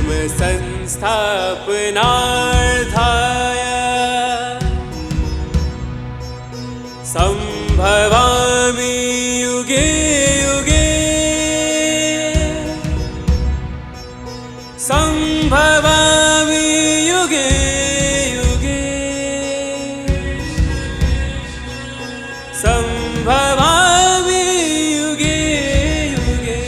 धर्म संस्थापनार्थाय संभवामि युगे युगे संभवामि युगे युगे संभवामि युगे युगे।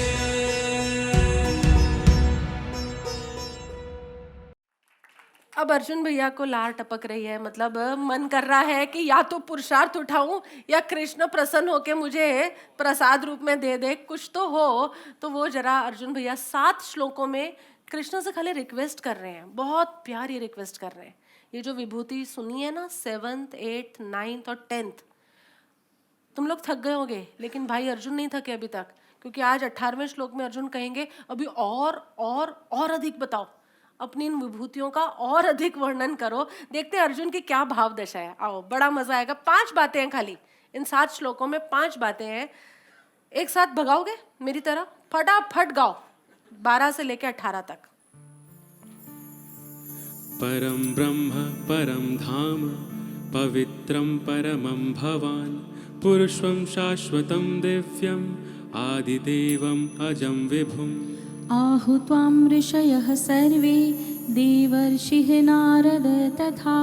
अब अर्जुन भैया को लार टपक रही है, मतलब मन कर रहा है कि या तो पुरुषार्थ उठाऊं या कृष्ण प्रसन्न होके मुझे प्रसाद रूप में दे दे, कुछ तो हो। तो वो जरा अर्जुन भैया 7 श्लोकों में कृष्ण से खाली रिक्वेस्ट कर रहे हैं, बहुत प्यारी रिक्वेस्ट कर रहे हैं। ये जो विभूति सुनी है ना, 7th 8th 9th और 10th, तुम लोग थक गए होंगे, लेकिन भाई अर्जुन नहीं थके अभी तक, क्योंकि आज 18वें श्लोक में अर्जुन कहेंगे अभी और अधिक बताओ, अपनी इन विभूतियों का और अधिक वर्णन करो। देखते हैं अर्जुन की क्या भाव दशा है। आओ, बड़ा मजा आएगा। 5 बातें हैं खाली इन 7 श्लोकों में, 5 बातें हैं। एक साथ भगाओगे मेरी तरह? फटाफट गाओ, 12 से लेकर 18 तक। परम ब्रह्म परम धाम पवित्रं परमं भवान् पुरुषं शाश्वतं दिव्यम् आदिदेवम् अजं विभुम्। आहु त्वां ऋषयः सर्वे देवर्षिः नारद तथा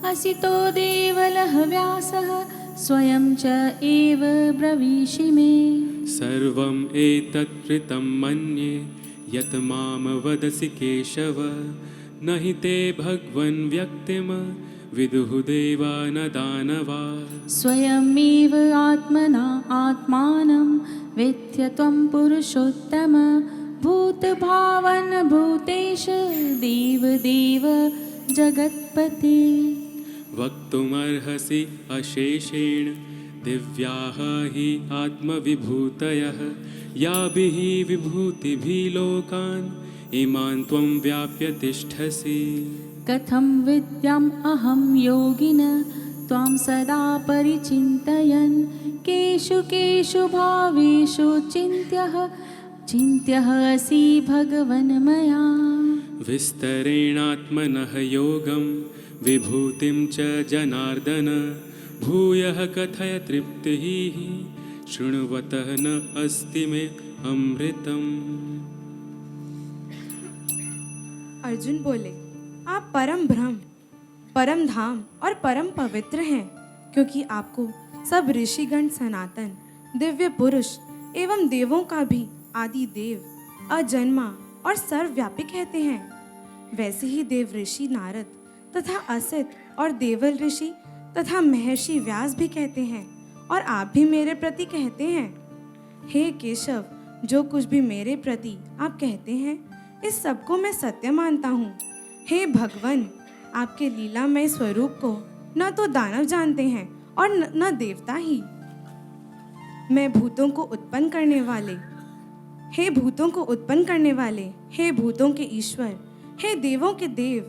असितो देवलः व्यासः स्वयं च एव ब्रवीषि मे। सर्वम् एतत् कृतं मन्ये यत् मां वदसि केशव न हि ते भगवन् व्यक्तिम् विदुः देवा न दानवा। स्वयमेव आत्मना आत्मानं वेत्य त्वं पुरुषोत्तम भूतभावन भूतेश देवदेव जगत्पते। वक्तुमर्हसि अशेषेण दिव्याः हि आत्मविभूतयः याभिः विभूतिभिः लोकान् इमान् त्वं व्याप्य तिष्ठसि। कथं विद्याम् अहं योगिन त्वां सदा परिचिन्तयन् केषु केषु भावेषु चिन्त्यः असि भगवन् मया। विस्तरेणात्मनः योगं विभूतिं च जनार्दन भूयः कथय तृप्तिः शृण्वतः न अस्ति मे अमृतम्। अर्जुन बोले, आप परम ब्रह्म, परम धाम और परम पवित्र हैं, क्योंकि आपको सब ऋषिगण सनातन दिव्य पुरुष एवं देवों का भी आदि देव अजन्मा और सर्वव्यापी कहते हैं। वैसे ही देव ऋषि नारद तथा असित और देवल ऋषि तथा महर्षि व्यास भी कहते हैं, और आप भी मेरे प्रति कहते हैं। हे केशव, जो कुछ भी मेरे प्रति आप कहते हैं, इस सब को मैं सत्य मानता हूँ। हे भगवान, आपके लीलामय स्वरूप को न तो दानव जानते हैं और न देवता ही। मैं भूतों को उत्पन्न करने वाले, हे भूतों को उत्पन्न करने वाले, हे भूतों के ईश्वर, हे देवों के देव,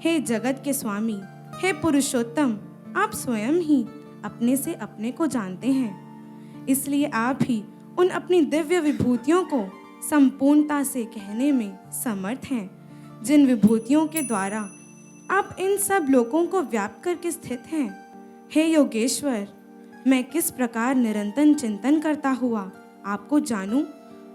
हे जगत के स्वामी, हे पुरुषोत्तम, आप स्वयं ही अपने से अपने को जानते हैं। इसलिए आप ही उन अपनी दिव्य विभूतियों को संपूर्णता से कहने में समर्थ हैं, जिन विभूतियों के द्वारा आप इन सब लोकों को व्याप्त करके स्थित हैं। हे योगेश्वर, मैं किस प्रकार निरंतर चिंतन करता हुआ आपको जानूं,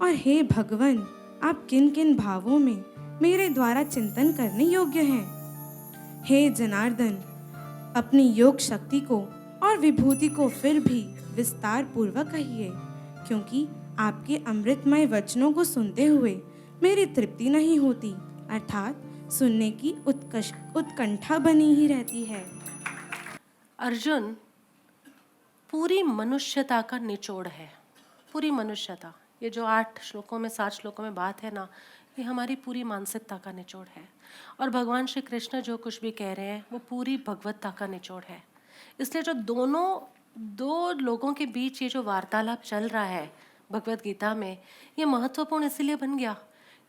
और हे भगवान, आप किन किन भावों में मेरे द्वारा चिंतन करने योग्य हैं। हे जनार्दन, अपनी योग शक्ति को और विभूति को फिर भी विस्तार पूर्वक कहिए, क्योंकि आपके अमृतमय वचनों को सुनते हुए मेरी तृप्ति नहीं होती, अर्थात सुनने की उत्कंठा बनी ही रहती है। अर्जुन, पूरी मनुष्यता का निचोड़ है, पूरी मनुष्यता। ये जो 8 श्लोकों में 7 श्लोकों में बात है ना, ये हमारी पूरी मानसिकता का निचोड़ है। और भगवान श्री कृष्ण जो कुछ भी कह रहे हैं वो पूरी भगवत्ता का निचोड़ है। इसलिए जो दो लोगों के बीच ये जो वार्तालाप चल रहा है भगवत गीता में, ये महत्वपूर्ण इसीलिए बन गया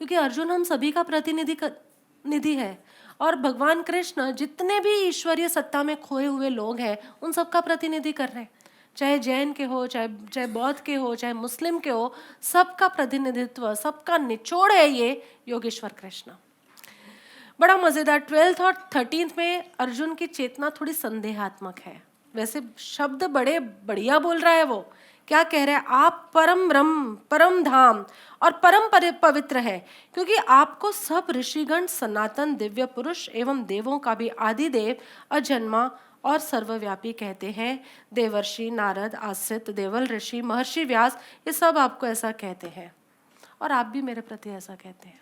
क्योंकि अर्जुन हम सभी का प्रतिनिधि है, और भगवान कृष्ण जितने भी ईश्वरीय सत्ता में खोए हुए लोग हैं उन सबका प्रतिनिधि कर रहे हैं। चाहे जैन के हो, चाहे बौद्ध के हो, चाहे मुस्लिम के हो, सबका प्रतिनिधित्व, सबका निचोड़ है ये योगेश्वर कृष्ण। बड़ा मज़ेदार 12th और 13th में अर्जुन की चेतना थोड़ी संदेहात्मक है। वैसे शब्द बड़े बढ़िया बोल रहा है वो। क्या कह रहा है? आप परम ब्रह्म, परम धाम और परम पवित्र है, क्योंकि आपको सब ऋषिगण, सनातन दिव्य पुरुष एवं देवों का भी आदि देव, अजन्मा और सर्वव्यापी कहते हैं। देवर्षि नारद, आसित, देवल ऋषि, महर्षि व्यास, ये सब आपको ऐसा कहते हैं और आप भी मेरे प्रति ऐसा कहते हैं।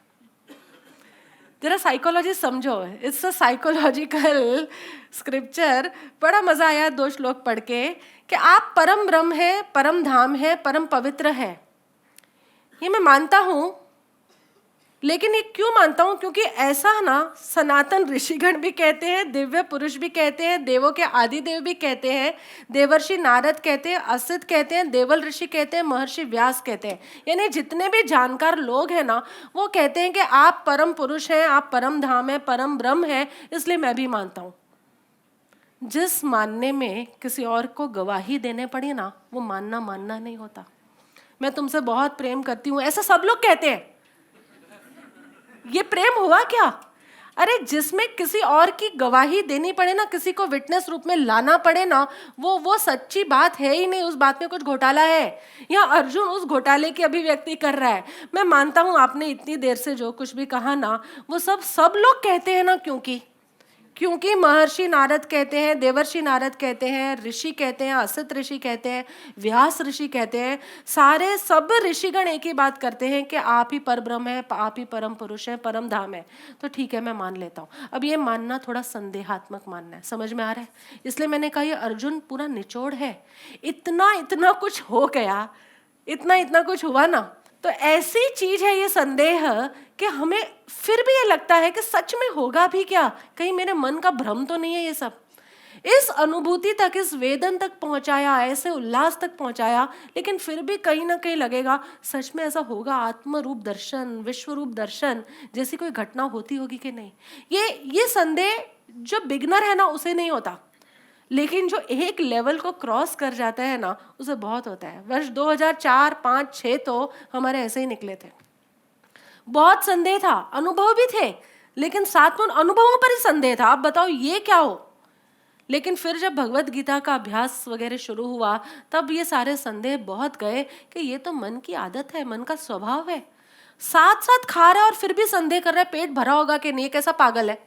जरा साइकोलॉजी समझो, इट्स अ साइकोलॉजिकल स्क्रिप्चर। बड़ा मजा आया 2 श्लोक पढ़ के कि आप परम ब्रह्म है, परम धाम है, परम पवित्र है। ये मैं मानता हूं, लेकिन ये क्यों मानता हूं? क्योंकि ऐसा ना सनातन ऋषिगण भी कहते हैं, दिव्य पुरुष भी कहते हैं, देवों के आदि देव भी कहते हैं, देवर्षि नारद कहते हैं, असित कहते हैं, देवल ऋषि कहते हैं, महर्षि व्यास कहते हैं। यानी जितने भी जानकार लोग हैं ना, वो कहते हैं कि आप परम पुरुष हैं, आप परम धाम है, परम ब्रह्म है। इसलिए मैं भी मानता हूँ। जिस मानने में किसी और को गवाही देने पड़ी ना, वो मानना नहीं होता। मैं तुमसे बहुत प्रेम करती हूँ, ऐसा सब लोग कहते हैं। ये प्रेम हुआ क्या? अरे जिसमें किसी और की गवाही देनी पड़े ना, किसी को विटनेस रूप में लाना पड़े ना, वो सच्ची बात है ही नहीं, उस बात में कुछ घोटाला है। यहाँ अर्जुन उस घोटाले की अभिव्यक्ति कर रहा है। मैं मानता हूँ आपने इतनी देर से जो कुछ भी कहा ना, वो सब लोग कहते हैं ना, क्योंकि महर्षि नारद कहते हैं, देवर्षि नारद कहते हैं, ऋषि कहते हैं, असित ऋषि कहते हैं, व्यास ऋषि कहते हैं, सारे सब ऋषिगण एक ही बात करते हैं कि आप ही परब्रह्म है, आप ही परम पुरुष है, परम धाम है। तो ठीक है, मैं मान लेता हूँ। अब ये मानना थोड़ा संदेहात्मक मानना है, समझ में आ रहा है? इसलिए मैंने कहा ये अर्जुन पूरा निचोड़ है। इतना कुछ हो गया, इतना कुछ हुआ ना, तो ऐसी चीज है ये संदेह कि हमें फिर भी ये लगता है कि सच में होगा भी क्या, कहीं मेरे मन का भ्रम तो नहीं है ये सब। इस अनुभूति तक, इस वेदन तक पहुंचाया, ऐसे उल्लास तक पहुंचाया, लेकिन फिर भी कहीं ना कहीं लगेगा सच में ऐसा होगा, आत्म रूप दर्शन, विश्व रूप दर्शन जैसी कोई घटना होती होगी कि नहीं। ये संदेह जो बिगनर है ना, उसे नहीं होता, लेकिन जो एक लेवल को क्रॉस कर जाता है ना, उसे बहुत होता है। वर्ष 2004, 5, 6 तो हमारे ऐसे ही निकले थे। बहुत संदेह था, अनुभव भी थे, लेकिन साथ में अनुभवों पर ही संदेह था। आप बताओ ये क्या हो? लेकिन फिर जब भगवत गीता का अभ्यास वगैरह शुरू हुआ, तब ये सारे संदेह बहुत गए कि ये तो मन की आदत है, मन का स्वभाव है। साथ साथ खा रहा है और फिर भी संदेह कर रहा है पेट भरा होगा कि नहीं, कैसा पागल है,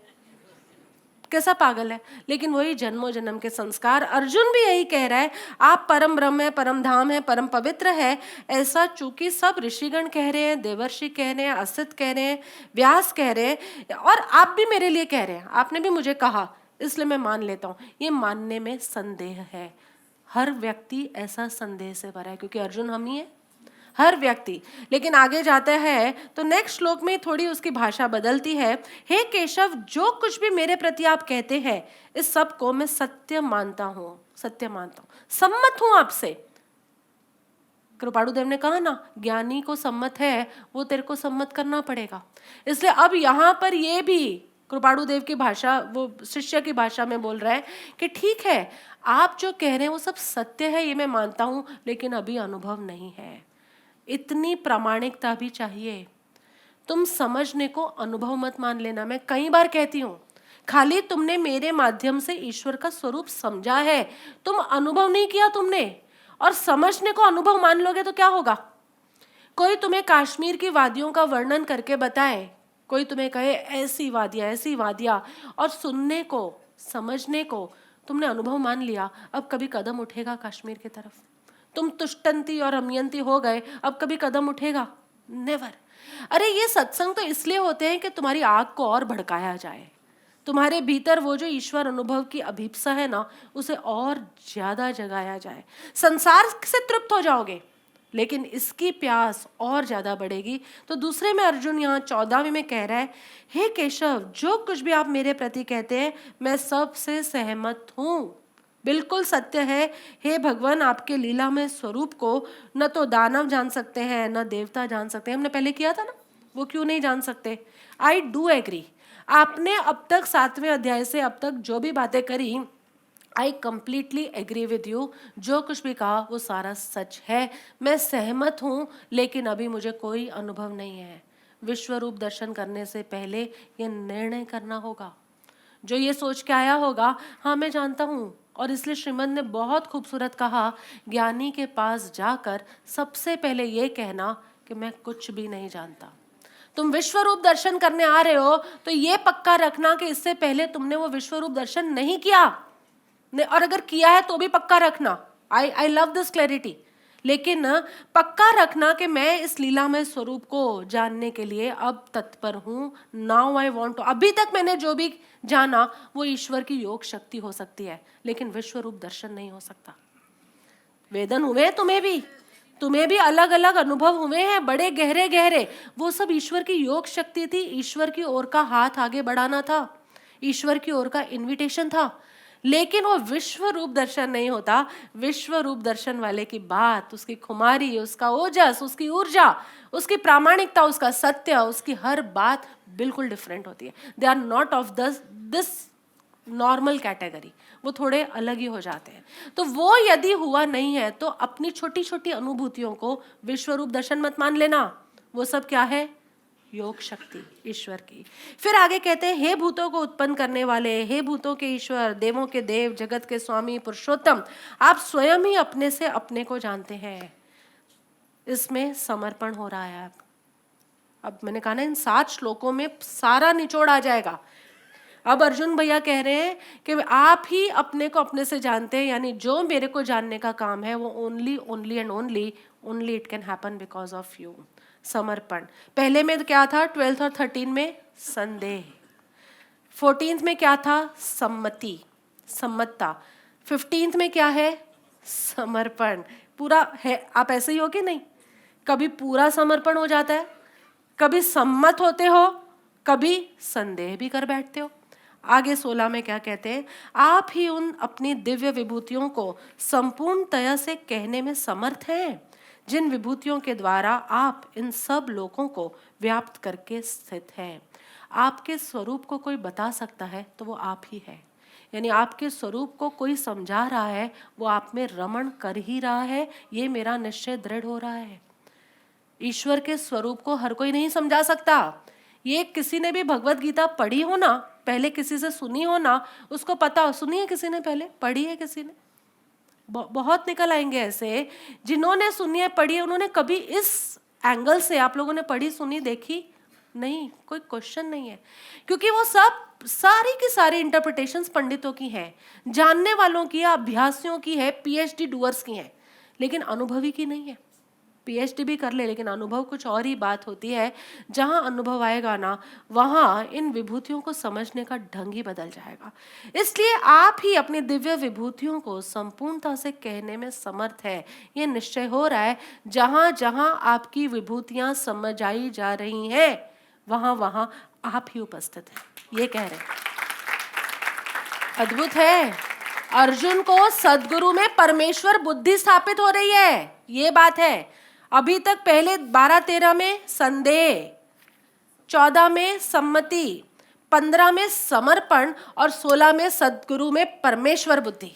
कैसा पागल है। लेकिन वही जन्मों जन्म के संस्कार। अर्जुन भी यही कह रहा है, आप परम ब्रह्म है, परम धाम है, परम पवित्र है। ऐसा चूंकि सब ऋषिगण कह रहे हैं, देवर्षि कह रहे हैं, असित कह रहे हैं, व्यास कह रहे हैं, और आप भी मेरे लिए कह रहे हैं, आपने भी मुझे कहा, इसलिए मैं मान लेता हूँ। ये मानने में संदेह है। हर व्यक्ति ऐसा संदेह से भरा है, क्योंकि अर्जुन हम ही है, हर व्यक्ति। लेकिन आगे जाता है तो नेक्स्ट श्लोक में थोड़ी उसकी भाषा बदलती है। हे केशव, जो कुछ भी मेरे प्रति आप कहते हैं, इस सब को मैं सत्य मानता हूँ, सम्मत हूँ आपसे। कृपाणु देव ने कहा ना, ज्ञानी को सम्मत है, वो तेरे को सम्मत करना पड़ेगा। इसलिए अब यहाँ पर ये भी कृपाणु देव की भाषा, वो शिष्य की भाषा में बोल रहा है कि ठीक है, आप जो कह रहे हैं वो सब सत्य है, ये मैं मानता हूँ, लेकिन अभी अनुभव नहीं है। इतनी प्रामाणिकता भी चाहिए। तुम समझने को अनुभव मत मान लेना। मैं कई बार कहती हूँ, खाली तुमने मेरे माध्यम से ईश्वर का स्वरूप समझा है, तुम अनुभव नहीं किया तुमने। और समझने को अनुभव मान लोगे तो क्या होगा? कोई तुम्हें कश्मीर की वादियों का वर्णन करके बताए, कोई तुम्हें कहे ऐसी वादियाँ, और सुनने को, समझने को तुमने अनुभव मान लिया, अब कभी कदम उठेगा कश्मीर की तरफ? तुम तुष्टंती और अमयंती हो गए, अब कभी कदम उठेगा? नेवर। अरे ये सत्संग तो इसलिए होते हैं कि तुम्हारी आग को और भड़काया जाए, तुम्हारे भीतर वो जो ईश्वर अनुभव की अभीप्सा है ना, उसे और ज्यादा जगाया जाए। संसार से तृप्त हो जाओगे, लेकिन इसकी प्यास और ज्यादा बढ़ेगी। तो दूसरे में अर्जुन यहाँ 14वें में कह रहा है, हे केशव, जो कुछ भी आप मेरे प्रति कहते हैं, मैं सबसे सहमत हूँ, बिल्कुल सत्य है। हे भगवान, आपके लीला में स्वरूप को न तो दानव जान सकते हैं, न देवता जान सकते हैं। हमने पहले किया था ना, वो क्यों नहीं जान सकते? I do agree. आपने अब तक 7वें अध्याय से अब तक जो भी बातें करी, I completely agree with you. जो कुछ भी कहा वो सारा सच है, मैं सहमत हूँ, लेकिन अभी मुझे कोई अनुभव नहीं है। विश्व रूप दर्शन करने से पहले ये निर्णय करना होगा। जो ये सोच के आया होगा हाँ मैं जानता हूँ, और इसलिए श्रीमद ने बहुत खूबसूरत कहा, ज्ञानी के पास जाकर सबसे पहले ये कहना कि मैं कुछ भी नहीं जानता। तुम विश्व रूप दर्शन करने आ रहे हो तो ये पक्का रखना कि इससे पहले तुमने वो विश्व रूप दर्शन नहीं किया, और अगर किया है तो भी पक्का रखना। I love this clarity. लेकिन पक्का रखना कि मैं इस लीलामय स्वरूप को जानने के लिए अब तत्पर हूँ। Now I want to. अभी तक मैंने जो भी जाना वो ईश्वर की योग शक्ति हो सकती है, लेकिन विश्व रूप दर्शन नहीं हो सकता। वेदन हुए तुम्हें भी अलग अलग अनुभव हुए हैं, बड़े गहरे गहरे। वो सब ईश्वर की योग शक्ति थी, ईश्वर की ओर का हाथ आगे बढ़ाना था, ईश्वर की ओर का इन्विटेशन था। लेकिन वो विश्व रूप दर्शन नहीं होता। विश्व रूप दर्शन वाले की बात, उसकी खुमारी, उसका ओजस, उसकी ऊर्जा, उसकी प्रामाणिकता, उसका सत्य, उसकी हर बात बिल्कुल डिफरेंट होती है। They are not of this normal category, वो थोड़े अलग ही हो जाते हैं। तो वो यदि हुआ नहीं है तो अपनी छोटी छोटी अनुभूतियों को विश्व रूप दर्शन मत मान लेना। वो सब क्या है? योग शक्ति ईश्वर की। फिर आगे कहते हैं, हे भूतों को उत्पन्न करने वाले, हे भूतों के ईश्वर, देवों के देव, जगत के स्वामी, पुरुषोत्तम, आप स्वयं ही अपने से अपने को जानते हैं। इसमें समर्पण हो रहा है। अब मैंने कहा ना, इन 7 श्लोकों में सारा निचोड़ आ जाएगा। अब अर्जुन भैया कह रहे हैं कि आप ही अपने को अपने से जानते हैं, यानी जो मेरे को जानने का काम है वो only and only it can happen because of you. समर्पण। पहले में क्या था? 12th और 13 में संदेह, 14th में क्या था? सम्मतता, 15th में क्या है? समर्पण। पूरा है। आप ऐसे ही हो कि नहीं? कभी पूरा समर्पण हो जाता है, कभी सम्मत होते हो, कभी संदेह भी कर बैठते हो। आगे 16 में क्या कहते हैं? आप ही उन अपनी दिव्य विभूतियों को संपूर्णतया से कहने में समर्थ हैं, जिन विभूतियों के द्वारा आप इन सब लोगों को व्याप्त करके स्थित हैं। आपके स्वरूप को कोई बता सकता है तो वो आप ही है। यानी आपके स्वरूप को कोई समझा रहा है, वो आप में रमण कर ही रहा है। ये मेरा निश्चय दृढ़ हो रहा है। ईश्वर के स्वरूप को हर कोई नहीं समझा सकता। ये किसी ने भी भगवत गीता पढ़ी हो ना, पहले किसी से सुनी हो ना, उसको पता हो। सुनी है किसी ने? पहले पढ़ी है किसी ने? बहुत निकल आएंगे ऐसे जिन्होंने सुनी है, पढ़ी है। उन्होंने कभी इस एंगल से आप लोगों ने पढ़ी, सुनी, देखी नहीं? कोई क्वेश्चन नहीं है, क्योंकि वो सब सारी की सारी इंटरप्रिटेशंस पंडितों की हैं, जानने वालों की है, अभ्यासियों की है, पीएचडी डूअर्स की हैं, लेकिन अनुभवी की नहीं है। पीएचडी भी कर ले, लेकिन अनुभव कुछ और ही बात होती है। जहाँ अनुभव आएगा ना, वहाँ इन विभूतियों को समझने का ढंग ही बदल जाएगा। इसलिए आप ही अपनी दिव्य विभूतियों को संपूर्णता से कहने में समर्थ है। ये निश्चय हो रहा है, जहाँ जहाँ आपकी विभूतियाँ समझाई जा रही हैं, वहाँ वहाँ आप ही उपस्थित हैं। ये कह रहे हैं। अद्भुत है। अर्जुन को सद्गुरु में परमेश्वर बुद्धि स्थापित हो रही है, ये बात है। अभी तक पहले 12-13 में संदेह, 14 में सम्मति, 15 में समर्पण और 16 में सद्गुरु में परमेश्वर बुद्धि।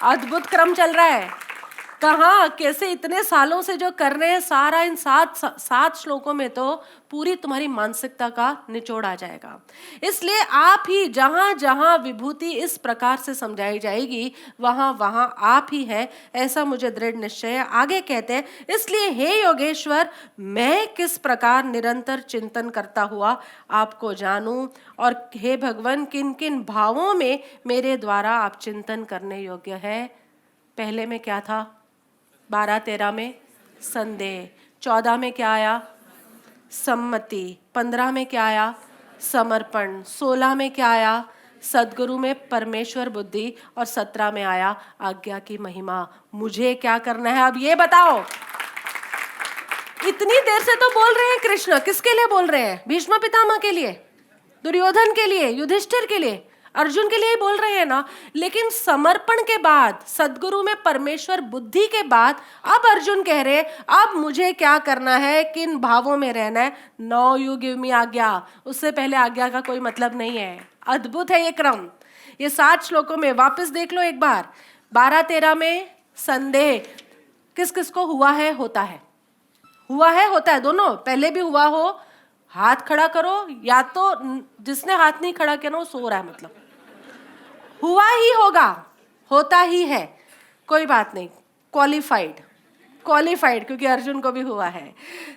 अद्भुत क्रम चल रहा है। कहाँ कैसे इतने सालों से जो कर रहे हैं, सारा इन 7 श्लोकों में तो पूरी तुम्हारी मानसिकता का निचोड़ आ जाएगा। इसलिए आप ही जहाँ जहाँ विभूति इस प्रकार से समझाई जाएगी, वहाँ वहाँ आप ही है, ऐसा मुझे दृढ़ निश्चय है। आगे कहते हैं, इसलिए हे योगेश्वर, मैं किस प्रकार निरंतर चिंतन करता हुआ आपको जानूं, और हे भगवान, किन किन भावों में मेरे द्वारा आप चिंतन करने योग्य है। पहले में क्या था? 12-13 में संदेह, 14 में क्या आया? सम्मति, 15 में क्या आया? समर्पण, 16 में क्या आया? सद्गुरु में परमेश्वर बुद्धि, और 17 में आया आज्ञा की महिमा। मुझे क्या करना है अब ये बताओ। इतनी देर से तो बोल रहे हैं कृष्ण, किसके लिए बोल रहे हैं? भीष्म पितामह के लिए, दुर्योधन के लिए, युधिष्ठिर के लिए, अर्जुन के लिए ही बोल रहे हैं ना। लेकिन समर्पण के बाद, सद्गुरु में परमेश्वर बुद्धि के बाद, अब अर्जुन कह रहे हैं, अब मुझे क्या करना है, किन भावों में रहना है। नाउ यू गिव मी आज्ञा। उससे पहले आज्ञा का कोई मतलब नहीं है। अद्भुत है ये क्रम। ये 7 श्लोकों में वापस देख लो एक बार। 12-13 में संदेह किस किस को हुआ है? होता है, हुआ है, होता है, दोनों। पहले भी हुआ हो, हाथ खड़ा करो, या तो जिसने हाथ नहीं खड़ा किया ना वो सो रहा है, मतलब हुआ ही होगा, होता ही है, कोई बात नहीं, क्वालिफाइड क्योंकि अर्जुन को भी हुआ है।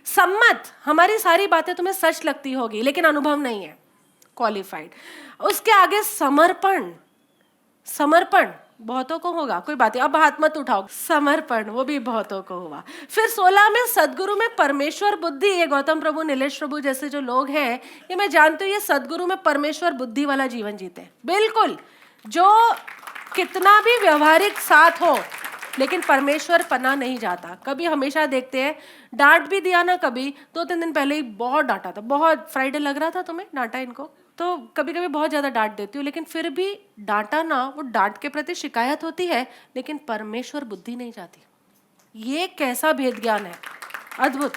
सम्मत, हमारी सारी बातें तुम्हें सच लगती होगी लेकिन अनुभव नहीं है, क्वालिफाइड। उसके आगे समर्पण बहुतों को होगा, कोई बात नहीं, अब हाथ मत उठाओ, समर्पण वो भी बहुतों को हुआ। फिर 16 में सदगुरु में परमेश्वर बुद्धि। ये गौतम प्रभु, नीलेश प्रभु जैसे जो लोग हैं, ये मैं जानती हूँ, ये सदगुरु में परमेश्वर बुद्धि वाला जीवन जीते हैं, बिल्कुल, जो कितना भी व्यवहारिक साथ हो लेकिन परमेश्वर पना नहीं जाता। कभी हमेशा देखते हैं, डांट भी दिया ना, कभी 2-3 दिन पहले ही बहुत डांटा था, बहुत फ्राइडे लग रहा था तुम्हें, डांटा इनको, तो कभी कभी बहुत ज़्यादा डांट देती हूँ, लेकिन फिर भी डांटा ना, वो डांट के प्रति शिकायत होती है लेकिन परमेश्वर बुद्धि नहीं जाती। ये कैसा भेद ज्ञान है, अद्भुत।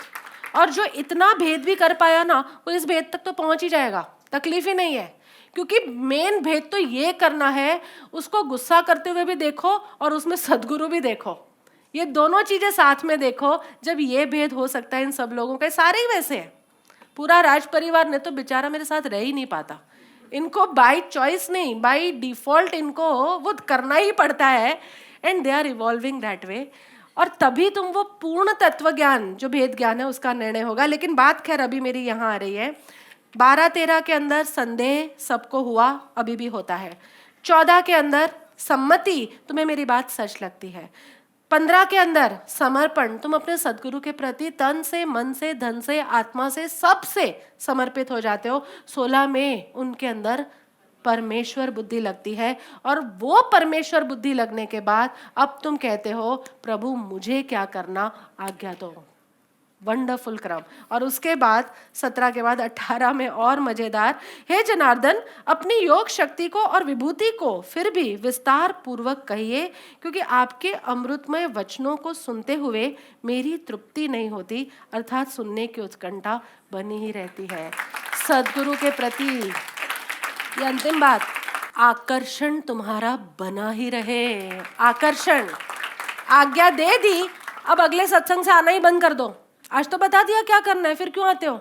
और जो इतना भेद भी कर पाया ना, वो इस भेद तक तो पहुँच ही जाएगा, तकलीफ ही नहीं है, क्योंकि मेन भेद तो ये करना है, उसको गुस्सा करते हुए भी देखो और उसमें सदगुरु भी देखो, ये दोनों चीज़ें साथ में देखो। जब ये भेद हो सकता है इन सब लोगों का, सारे ही वैसे हैं, पूरा राज परिवार ने तो बेचारा मेरे साथ रह ही नहीं पाता, इनको बाय चॉइस नहीं, बाय डिफॉल्ट इनको वो करना ही पड़ता है, and they are evolving that way. और तभी तुम वो पूर्ण तत्व ज्ञान, जो भेद ज्ञान है, उसका निर्णय होगा। लेकिन बात खैर अभी मेरी यहाँ आ रही है, 12-13 के अंदर संदेह सबको हुआ, अभी भी होता है। 14 के अंदर सम्मति, तुम्हें मेरी बात सच लगती है। 15 के अंदर समर्पण, तुम अपने सदगुरु के प्रति तन से, मन से, धन से, आत्मा से, सबसे समर्पित हो जाते हो। 16 में उनके अंदर परमेश्वर बुद्धि लगती है, और वो परमेश्वर बुद्धि लगने के बाद अब तुम कहते हो प्रभु मुझे क्या करना, आज्ञा दो। वंडरफुल क्रम। और उसके बाद 17 के बाद 18 में और मजेदार, हे जनार्दन अपनी योग शक्ति को और विभूति को फिर भी विस्तार पूर्वक कहिए, क्योंकि आपके अमृतमय वचनों को सुनते हुए मेरी तृप्ति नहीं होती, अर्थात सुनने की उत्कंठा बनी ही रहती है। सदगुरु के प्रति ये अंतिम बात, आकर्षण तुम्हारा बना ही रहे। आकर्षण, आज्ञा दे दी, अब अगले सत्संग से आना ही बंद कर दो। आज तो बता दिया क्या करना है, फिर क्यों आते हो?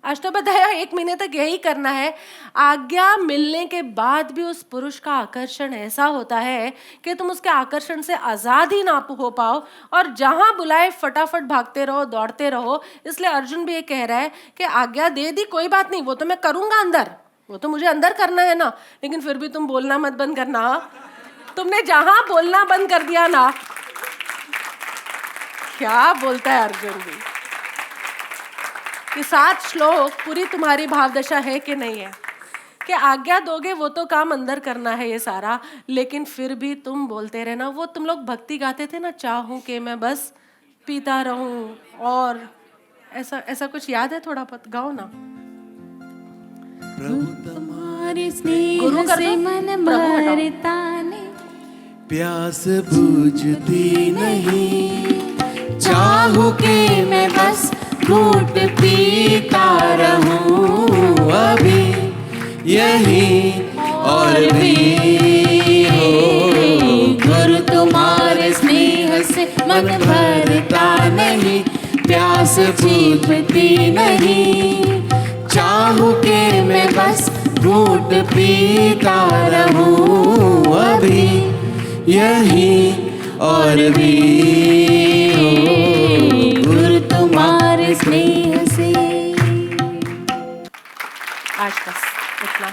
आज तो बताया 1 महीने तक यही करना है। आज्ञा मिलने के बाद भी उस पुरुष का आकर्षण ऐसा होता है कि तुम उसके आकर्षण से आजाद ही ना हो पाओ, और जहां बुलाए फटाफट भागते रहो, दौड़ते रहो। इसलिए अर्जुन भी ये कह रहा है कि आज्ञा दे दी, कोई बात नहीं, वो तो मैं करूंगा अंदर, वो तो मुझे अंदर करना है ना, लेकिन फिर भी तुम बोलना मत बंद करना। तुमने जहां बोलना बंद कर दिया ना, क्या बोलता है अर्जुन भी, कि 7 श्लोक पूरी तुम्हारी भावदशा है कि नहीं है, कि आज्ञा दोगे वो तो काम अंदर करना है ये सारा, लेकिन फिर भी तुम बोलते रहना। वो तुम लोग भक्ति गाते थे ना, चाहूं कि मैं बस पीता रहूं, और ऐसा कुछ याद है? थोड़ा बहुत गाओ ना। तुम्हारे स्नेह से मन भरता नहीं, प्यास बुझती नहीं, चाहूं कि मैं बस घूंट पीता रहूं, अभी यही और भी हो। गुरु तुम्हारे स्नेह से मन भरता नहीं, प्यास बुझती नहीं, चाहूं कि मैं बस घूंट पीता रहूं, अभी यही और भी हो। गुरु तुम्हारे स्नेह से। आज बस इतना।